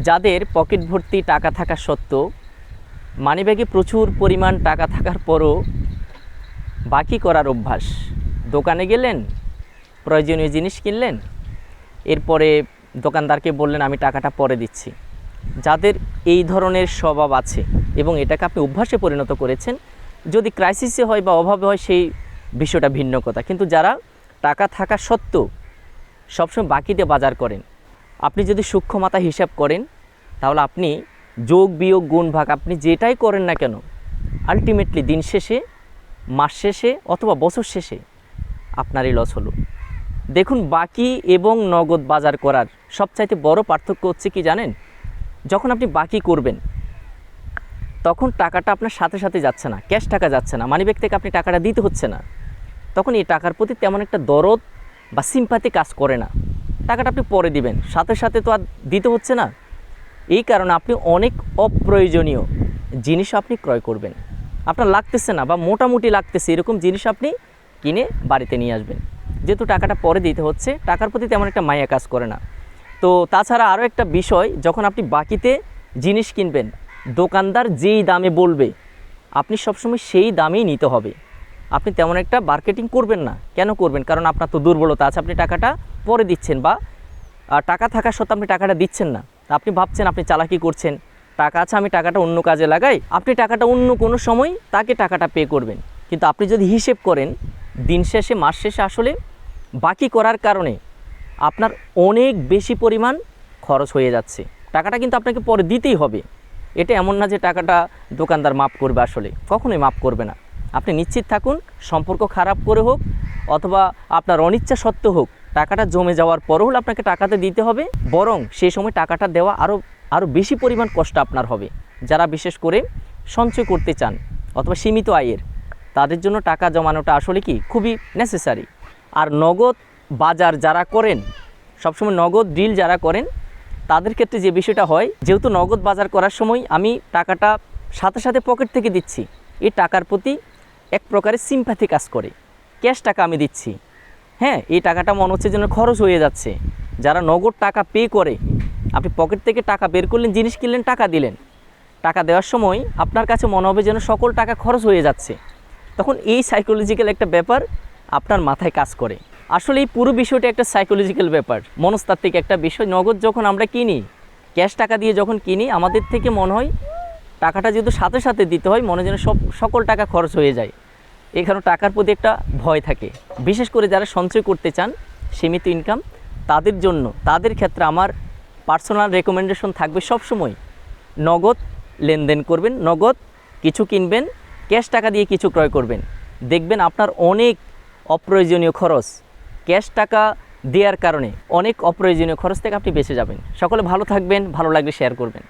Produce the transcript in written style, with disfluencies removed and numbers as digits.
যাদের পকেট ভর্তি টাকা থাকা সত্ত্বেও মানিব্যাগে প্রচুর পরিমাণ টাকা থাকার পরও বাকি করার অভ্যাস, দোকানে গেলেন, প্রয়োজনীয় জিনিস কিনলেন, এরপরে দোকানদারকে বললেন আমি টাকাটা পরে দিচ্ছি। যাদের এই ধরনের স্বভাব আছে এবং এটাকে আপনি অভ্যাসে পরিণত করেছেন, যদি ক্রাইসিসে হয় বা অভাবে হয় সেই বিষয়টা ভিন্ন কথা, কিন্তু যারা টাকা থাকা সত্ত্বেও সবসময় বাকিতে বাজার করেন, আপনি যদি সূক্ষ্ম মাথা হিসাব করেন তাহলে আপনি যোগ বিয়োগ গুণ ভাগ আপনি যেটাই করেন না কেন, আলটিমেটলি দিন শেষে, মাস শেষে অথবা বছর শেষে আপনারই লস হলো। দেখুন, বাকি এবং নগদ বাজার করার সবচাইতে বড় পার্থক্য হচ্ছে কি জানেন? যখন আপনি বাকি করবেন তখন টাকাটা আপনার সাথে সাথে যাচ্ছে না, ক্যাশ টাকা যাচ্ছে না, মানিব্যাগ থেকে আপনি টাকাটা দিতে হচ্ছে না, তখন এই টাকার প্রতি তেমন একটা দরদ বা সিম্পাথি কাজ করে না। টাকাটা আপনি পরে দিবেন, সাথে সাথে তো আর দিতে হচ্ছে না। এই কারণে আপনি অনেক অপ্রয়োজনীয় জিনিস আপনি ক্রয় করবেন, আপনার লাগতেছে না বা মোটামুটি লাগতেছে এরকম জিনিস আপনি কিনে বাড়িতে নিয়ে আসবেন, যেহেতু টাকাটা পরে দিতে হচ্ছে, টাকার প্রতি তেমন একটা মায়া কাজ করে না। তো তাছাড়া আরও একটা বিষয়, যখন আপনি বাকিতে জিনিস কিনবেন, দোকানদার যেই দামে বলবে আপনি সবসময় সেই দামেই নিতে হবে। আপনি তেমন একটা মার্কেটিং করবেন না। কেন করবেন? কারণ আপনার তো দুর্বলতা আছে, আপনি টাকাটা পরে দিচ্ছেন বা টাকা থাকা সত্ত্বেও আপনি টাকাটা দিচ্ছেন না। আপনি ভাবছেন আপনি চালাকি করছেন, টাকা আছে আমি টাকাটা অন্য কাজে লাগাই, আপনি টাকাটা অন্য কোনো সময় তাকে টাকাটা পে করবেন। কিন্তু আপনি যদি হিসেব করেন দিন শেষে, মাস শেষে আসলে বাকি করার কারণে আপনার অনেক বেশি পরিমাণ খরচ হয়ে যাচ্ছে। টাকাটা কিন্তু আপনাকে পরে দিতেই হবে। এটা এমন না যে টাকাটা দোকানদার মাফ করবে, আসলে কখনোই মাফ করবে না। আপনি নিশ্চিত থাকুন, সম্পর্ক খারাপ করে হোক অথবা আপনার অনিচ্ছা সত্ত্বেও হোক, টাকাটা জমে যাওয়ার পরও হলে আপনাকে টাকাতে দিতে হবে, বরং সেই সময় টাকাটা দেওয়া আরও বেশি পরিমাণ কষ্ট আপনার হবে। যারা বিশেষ করে সঞ্চয় করতে চান অথবা সীমিত আয়ের, তাদের জন্য টাকা জমানোটা আসলে কি খুবই নেসেসারি। আর নগদ বাজার যারা করেন, সবসময় নগদ ডিল যারা করেন, তাদের ক্ষেত্রে যে বিষয়টা হয়, যেহেতু নগদ বাজার করার সময় আমি টাকাটা সাথে সাথে পকেট থেকে দিচ্ছি, এই টাকার প্রতি এক প্রকারের সিম্প্যাথি কাজ করে। ক্যাশ টাকা আমি দিচ্ছি, হ্যাঁ, এই টাকাটা মনে হচ্ছে যেন খরচ হয়ে যাচ্ছে। যারা নগদ টাকা পে করে, আপনি পকেট থেকে টাকা বের করলেন, জিনিস কিনলেন, টাকা দিলেন, টাকা দেওয়ার সময় আপনার কাছে মনে হবে যেন সকল টাকা খরচ হয়ে যাচ্ছে। তখন এই সাইকোলজিক্যাল একটা ব্যাপার আপনার মাথায় কাজ করে। আসলে এই পুরো বিষয়টা একটা সাইকোলজিক্যাল ব্যাপার, মনস্তাত্ত্বিক একটা বিষয়। নগদ যখন আমরা কিনি, ক্যাশ টাকা দিয়ে যখন কিনি, আমাদের থেকে মনে হয় টাকাটা যেহেতু সাথে সাথে দিতে হয়, মনে যেন সকল টাকা খরচ হয়ে যায়। এই কারণে টাকার প্রতি একটা ভয় থাকে। বিশেষ করে যারা সঞ্চয় করতে চান, সীমিত ইনকাম, তাদের জন্য, তাদের ক্ষেত্রে আমার পার্সোনাল রেকমেন্ডেশন থাকবে সবসময় নগদ লেনদেন করবেন, নগদ কিছু কিনবেন, ক্যাশ টাকা দিয়ে কিছু ক্রয় করবেন। দেখবেন আপনার অনেক অপ্রয়োজনীয় খরচ ক্যাশ টাকা দেওয়ার কারণে, অনেক অপ্রয়োজনীয় খরচ থেকে আপনি বেঁচে যাবেন। সকলে ভালো থাকবেন, ভালো লাগলে শেয়ার করবেন।